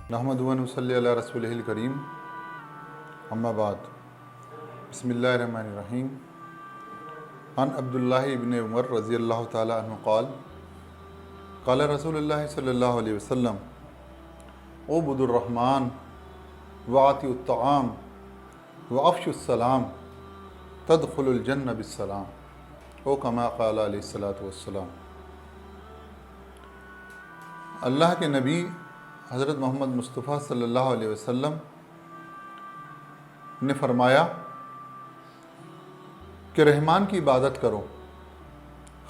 نحمد و نصلی علی رسولہ الکریم اما بعد بسم اللہ الرحمن الرحیم عن عبداللہ ابن عمر رضی اللہ تعالی عنہ قال قال رسول اللہ صلی اللہ علیہ وسلم عبدوا الرحمن وآتوا الطعام وافشوا السلام تدخلوا الجنہ بالسلام او کما قال علیہ الصلوۃ والسلام۔ اللہ کے نبی حضرت محمد مصطفیٰ صلی اللہ علیہ وسلم نے فرمایا کہ رحمان کی عبادت کرو،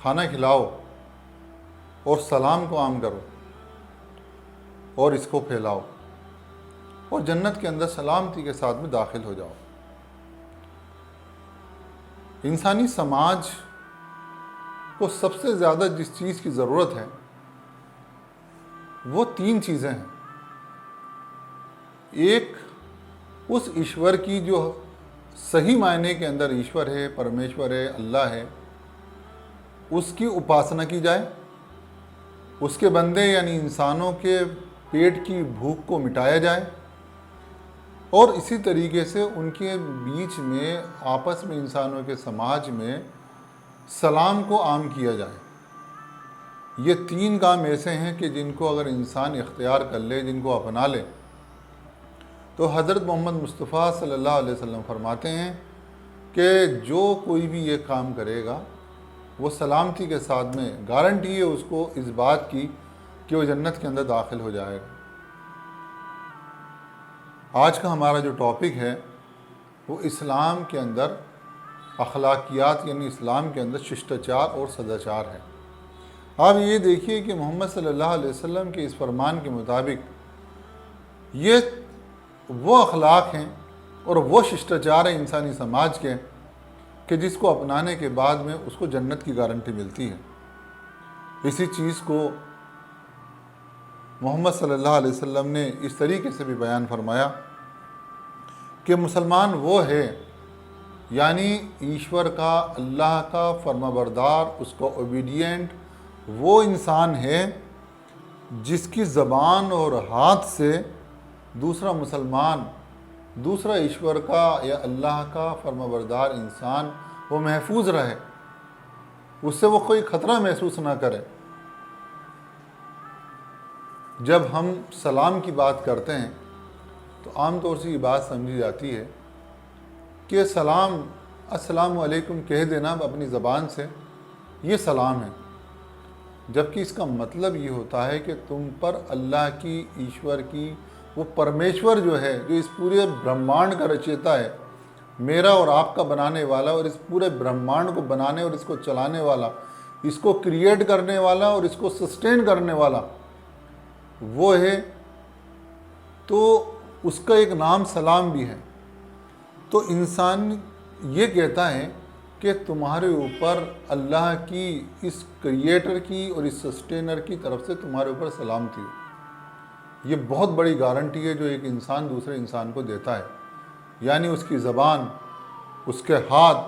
کھانا کھلاؤ اور سلام کو عام کرو اور اس کو پھیلاؤ اور جنت کے اندر سلامتی کے ساتھ میں داخل ہو جاؤ۔ انسانی سماج کو سب سے زیادہ جس چیز کی ضرورت ہے وہ تین چیزیں ہیں۔ ایک اس ایشور کی جو صحیح معنی کے اندر ایشور ہے، پرمیشور ہے، اللہ ہے، اس کی اپاسنا کی جائے، اس کے بندے یعنی انسانوں کے پیٹ کی بھوک کو مٹایا جائے اور اسی طریقے سے ان کے بیچ میں آپس میں انسانوں کے سماج میں سلام کو عام کیا جائے۔ یہ تین کام ایسے ہیں کہ جن کو اگر انسان اختیار کر لے، جن کو اپنا لے، تو حضرت محمد مصطفیٰ صلی اللہ علیہ وسلم فرماتے ہیں کہ جو کوئی بھی یہ کام کرے گا وہ سلامتی کے ساتھ میں گارنٹی ہے اس کو اس بات کی کہ وہ جنت کے اندر داخل ہو جائے گا۔ آج کا ہمارا جو ٹاپک ہے وہ اسلام کے اندر اخلاقیات یعنی اسلام کے اندر ششٹاچار اور سداچار ہے۔ آپ یہ دیکھیے کہ محمد صلی اللہ علیہ وسلم کے اس فرمان کے مطابق یہ وہ اخلاق ہیں اور وہ ششٹاچار ہیں انسانی سماج کے کہ جس کو اپنانے کے بعد میں اس کو جنت کی گارنٹی ملتی ہے۔ اسی چیز کو محمد صلی اللہ علیہ وسلم نے اس طریقے سے بھی بیان فرمایا کہ مسلمان وہ ہے یعنی ایشور کا، اللہ کا فرما بردار، اس کا اوبیڈینٹ وہ انسان ہے جس کی زبان اور ہاتھ سے دوسرا مسلمان، دوسرا ایشور کا یا اللہ کا فرما بردار انسان وہ محفوظ رہے، اس سے وہ کوئی خطرہ محسوس نہ کرے۔ جب ہم سلام کی بات کرتے ہیں تو عام طور سے یہ بات سمجھی جاتی ہے کہ سلام، السلام علیکم کہہ دینا اپنی زبان سے یہ سلام ہے، جبکہ اس کا مطلب یہ ہوتا ہے کہ تم پر اللہ کی، ایشور کی، وہ پرمیشور جو ہے، جو اس پورے برہمانڈ کا رچیتا ہے، میرا اور آپ کا بنانے والا اور اس پورے برہمانڈ کو بنانے اور اس کو چلانے والا، اس کو کریٹ کرنے والا اور اس کو سسٹین کرنے والا وہ ہے، تو اس کا ایک نام سلام بھی ہے۔ تو انسان یہ کہتا ہے کہ تمہارے اوپر اللہ کی، اس کریٹر کی اور اس سسٹینر کی طرف سے تمہارے اوپر سلامتی ہو۔ یہ بہت بڑی گارنٹی ہے جو ایک انسان دوسرے انسان کو دیتا ہے، یعنی اس کی زبان، اس کے ہاتھ،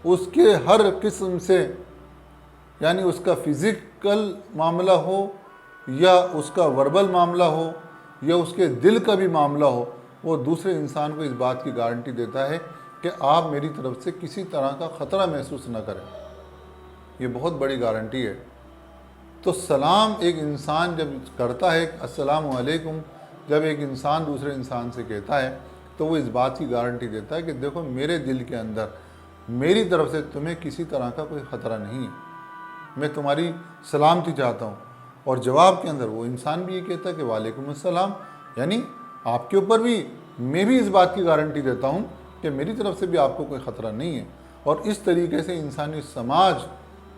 اس کے ہر قسم سے، یعنی اس کا فزیکل معاملہ ہو یا اس کا وربل معاملہ ہو یا اس کے دل کا بھی معاملہ ہو، وہ دوسرے انسان کو اس بات کی گارنٹی دیتا ہے کہ آپ میری طرف سے کسی طرح کا خطرہ محسوس نہ کریں۔ یہ بہت بڑی گارنٹی ہے۔ تو سلام ایک انسان جب کرتا ہے، السلام علیکم جب ایک انسان دوسرے انسان سے کہتا ہے تو وہ اس بات کی گارنٹی دیتا ہے کہ دیکھو میرے دل کے اندر میری طرف سے تمہیں کسی طرح کا کوئی خطرہ نہیں ہے، میں تمہاری سلامتی چاہتا ہوں۔ اور جواب کے اندر وہ انسان بھی یہ کہتا ہے کہ وعلیکم السلام، یعنی آپ کے اوپر بھی میں بھی اس بات کی گارنٹی دیتا ہوں کہ میری طرف سے بھی آپ کو کوئی خطرہ نہیں ہے۔ اور اس طریقے سے انسانی سماج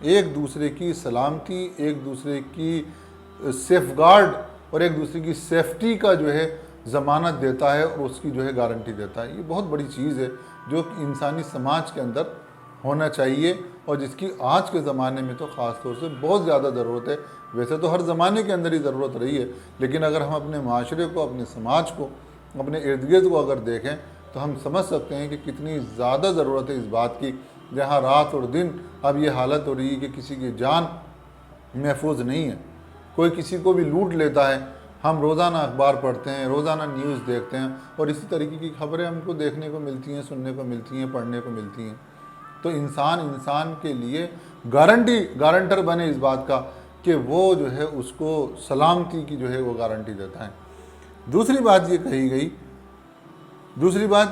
ایک دوسرے کی سلامتی، ایک دوسرے کی سیف گارڈ اور ایک دوسرے کی سیفٹی کا جو ہے ضمانت دیتا ہے اور اس کی جو ہے گارنٹی دیتا ہے۔ یہ بہت بڑی چیز ہے جو انسانی سماج کے اندر ہونا چاہیے اور جس کی آج کے زمانے میں تو خاص طور سے بہت زیادہ ضرورت ہے۔ ویسے تو ہر زمانے کے اندر ہی ضرورت رہی ہے، لیکن اگر ہم اپنے معاشرے کو، اپنے سماج کو، اپنے ارد گرد کو اگر دیکھیں تو ہم سمجھ سکتے ہیں کہ کتنی زیادہ ضرورت ہے اس بات کی، جہاں رات اور دن اب یہ حالت ہو رہی ہے کہ کسی کی جان محفوظ نہیں ہے، کوئی کسی کو بھی لوٹ لیتا ہے ہم روزانہ اخبار پڑھتے ہیں، روزانہ نیوز دیکھتے ہیں، اور اسی طریقے کی خبریں ہم کو دیکھنے کو ملتی ہیں، سننے کو ملتی ہیں، پڑھنے کو ملتی ہیں۔ تو انسان کے لیے گارنٹر بنے اس بات کا کہ وہ جو ہے اس کو سلامتی کی جو ہے وہ گارنٹی دیتا ہے۔ دوسری بات یہ کہی گئی، دوسری بات،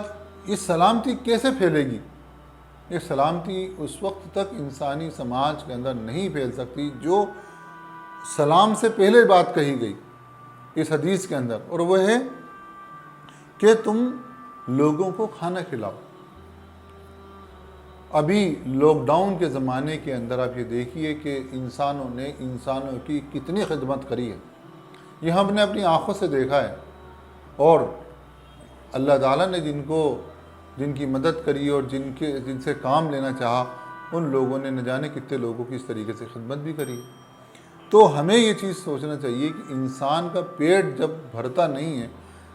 یہ سلامتی کیسے پھیلے گی؟ یہ سلامتی اس وقت تک انسانی سماج کے اندر نہیں پھیل سکتی جو سلام سے پہلے بات کہی گئی اس حدیث کے اندر، اور وہ ہے کہ تم لوگوں کو کھانا کھلاؤ۔ ابھی لاک ڈاؤن کے زمانے کے اندر آپ یہ دیکھیے کہ انسانوں نے انسانوں کی کتنی خدمت کری ہے، یہ ہم نے اپنی آنکھوں سے دیکھا ہے، اور اللہ تعالیٰ نے جن کی مدد کری اور جن سے کام لینا چاہا، ان لوگوں نے نہ جانے کتنے لوگوں کی اس طریقے سے خدمت بھی کری۔ تو ہمیں یہ چیز سوچنا چاہیے کہ انسان کا پیٹ جب بھرتا نہیں ہے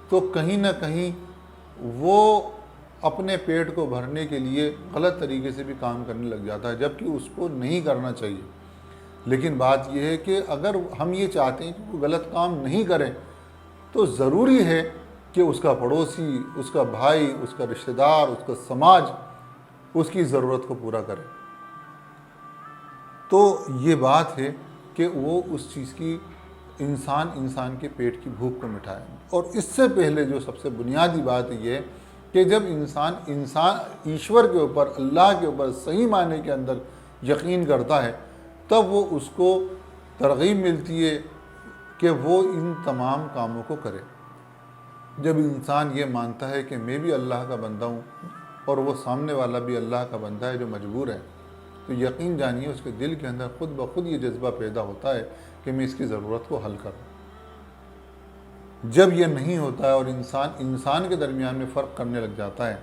تو کہیں نہ کہیں وہ اپنے پیٹ کو بھرنے کے لیے غلط طریقے سے بھی کام کرنے لگ جاتا ہے، جبکہ اس کو نہیں کرنا چاہیے۔ لیکن بات یہ ہے کہ اگر ہم یہ چاہتے ہیں کہ وہ غلط کام نہیں کریں تو ضروری ہے کہ اس کا پڑوسی، اس کا بھائی، اس کا رشتہ دار، اس کا سماج اس کی ضرورت کو پورا کرے۔ تو یہ بات ہے کہ وہ اس چیز کی انسان کے پیٹ کی بھوک کو مٹھائے۔ اور اس سے پہلے جو سب سے بنیادی بات یہ ہے کہ جب انسان ایشور کے اوپر، اللہ کے اوپر صحیح معنی کے اندر یقین کرتا ہے، تب وہ اس کو ترغیب ملتی ہے کہ وہ ان تمام کاموں کو کرے۔ جب انسان یہ مانتا ہے کہ میں بھی اللہ کا بندہ ہوں اور وہ سامنے والا بھی اللہ کا بندہ ہے جو مجبور ہے، تو یقین جانیے اس کے دل کے اندر خود بخود یہ جذبہ پیدا ہوتا ہے کہ میں اس کی ضرورت کو حل کروں۔ جب یہ نہیں ہوتا ہے اور انسان کے درمیان میں فرق کرنے لگ جاتا ہے،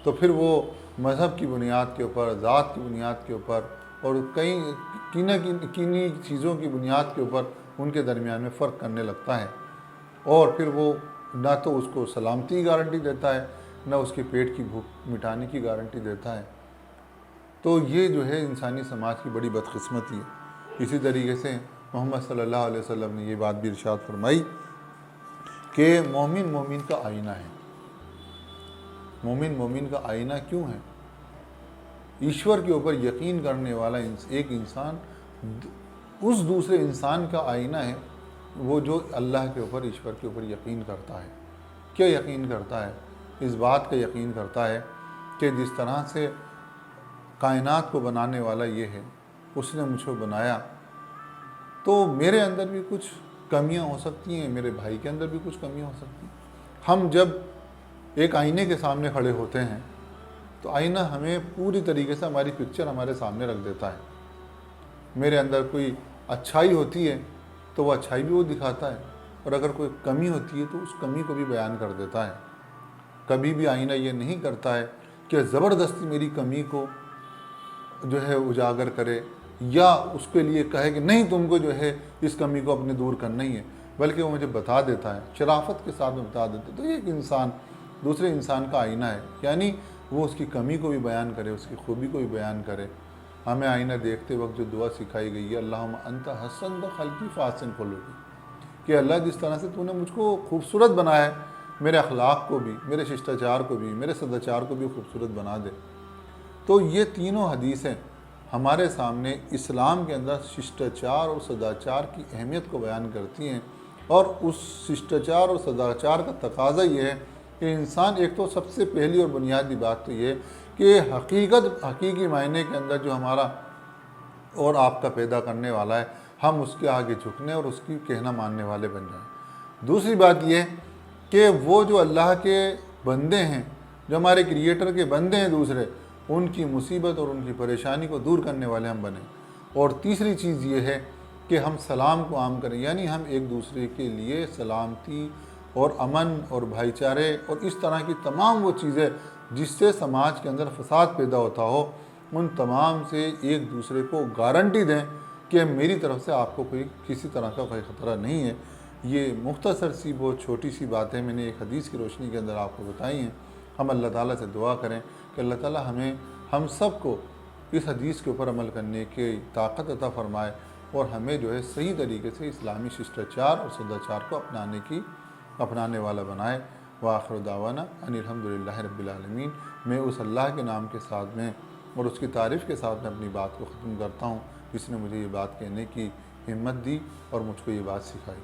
تو پھر وہ مذہب کی بنیاد کے اوپر، ذات کی بنیاد کے اوپر، اور کئی کینی چیزوں کی بنیاد کے اوپر ان کے درمیان میں فرق کرنے لگتا ہے، اور پھر وہ نہ تو اس کو سلامتی کی گارنٹی دیتا ہے، نہ اس کے پیٹ کی بھوک مٹانے کی گارنٹی دیتا ہے۔ تو یہ جو ہے انسانی سماج کی بڑی بدقسمتی ہے۔ اسی طریقے سے محمد صلی اللہ علیہ وسلم نے یہ بات بھی ارشاد فرمائی کہ مومن کا آئینہ ہے۔ مومن کا آئینہ کیوں ہے؟ ایشور کے اوپر یقین کرنے والا ایک انسان اس دوسرے انسان کا آئینہ ہے، وہ جو اللہ کے اوپر، ایشور کے اوپر یقین کرتا ہے۔ کیا یقین کرتا ہے؟ اس بات کا یقین کرتا ہے کہ جس طرح سے کائنات کو بنانے والا یہ ہے، اس نے مجھ کو بنایا، تو میرے اندر بھی کچھ کمیاں ہو سکتی ہیں، میرے بھائی کے اندر بھی کچھ کمیاں ہو سکتی ہیں۔ ہم جب ایک آئینے کے سامنے کھڑے ہوتے ہیں تو آئینہ ہمیں پوری طریقے سے ہماری پکچر ہمارے سامنے رکھ دیتا ہے۔ میرے اندر کوئی اچھائی ہوتی ہے تو وہ اچھائی بھی وہ دکھاتا ہے، اور اگر کوئی کمی ہوتی ہے تو اس کمی کو بھی بیان کر دیتا ہے۔ کبھی بھی آئینہ یہ نہیں کرتا ہے کہ زبردستی میری کمی کو جو ہے اجاگر کرے، یا اس کے لیے کہے کہ نہیں تم کو جو ہے اس کمی کو اپنے دور کرنا ہی ہے، بلکہ وہ مجھے بتا دیتا ہے، شرافت کے ساتھ میں بتا دیتا ہے۔ تو یہ ایک انسان دوسرے انسان کا آئینہ ہے، یعنی وہ اس کی کمی کو بھی بیان کرے، اس کی خوبی کو بھی بیان کرے۔ ہمیں آئینہ دیکھتے وقت جو دعا سکھائی گئی ہے، اللہم انت حسنت خلقی فاحسن خلقی، کہ اللہ جس طرح سے تو نے مجھ کو خوبصورت بنایا ہے، میرے اخلاق کو بھی، میرے ششٹاچار کو بھی، میرے سداچار کو بھی خوبصورت بنا دے۔ تو یہ تینوں حدیثیں ہمارے سامنے اسلام کے اندر ششٹاچار اور سداچار کی اہمیت کو بیان کرتی ہیں، اور اس ششٹاچار اور سداچار کا تقاضا یہ ہے کہ انسان، ایک تو سب سے پہلی اور بنیادی بات تو یہ ہے کہ حقیقی معنی کے اندر جو ہمارا اور آپ کا پیدا کرنے والا ہے، ہم اس کے آگے جھکنے اور اس کی کہنا ماننے والے بن جائیں۔ دوسری بات یہ کہ وہ جو اللہ کے بندے ہیں، جو ہمارے کریٹر کے بندے ہیں دوسرے، ان کی مصیبت اور ان کی پریشانی کو دور کرنے والے ہم بنیں۔ اور تیسری چیز یہ ہے کہ ہم سلام کو عام کریں، یعنی ہم ایک دوسرے کے لیے سلامتی اور امن اور بھائی چارے اور اس طرح کی تمام وہ چیزیں جس سے سماج کے اندر فساد پیدا ہوتا ہو، ان تمام سے ایک دوسرے کو گارنٹی دیں کہ میری طرف سے آپ کو کسی طرح کا کوئی خطرہ نہیں ہے۔ یہ مختصر سی بہت چھوٹی سی باتیں میں نے ایک حدیث کی روشنی کے اندر آپ کو بتائی ہیں۔ ہم اللہ تعالیٰ سے دعا کریں کہ اللہ تعالیٰ ہم سب کو اس حدیث کے اوپر عمل کرنے کی طاقت عطا فرمائے، اور ہمیں جو ہے صحیح طریقے سے اسلامی ششٹاچار اور سداچار کو اپنانے والا بنائے۔ وآخر دعوانا ان الحمدللہ رب العالمین۔ میں اس اللہ کے نام کے ساتھ میں اور اس کی تعریف کے ساتھ میں اپنی بات کو ختم کرتا ہوں، جس نے مجھے یہ بات کہنے کی ہمت دی اور مجھ کو یہ بات سکھائی۔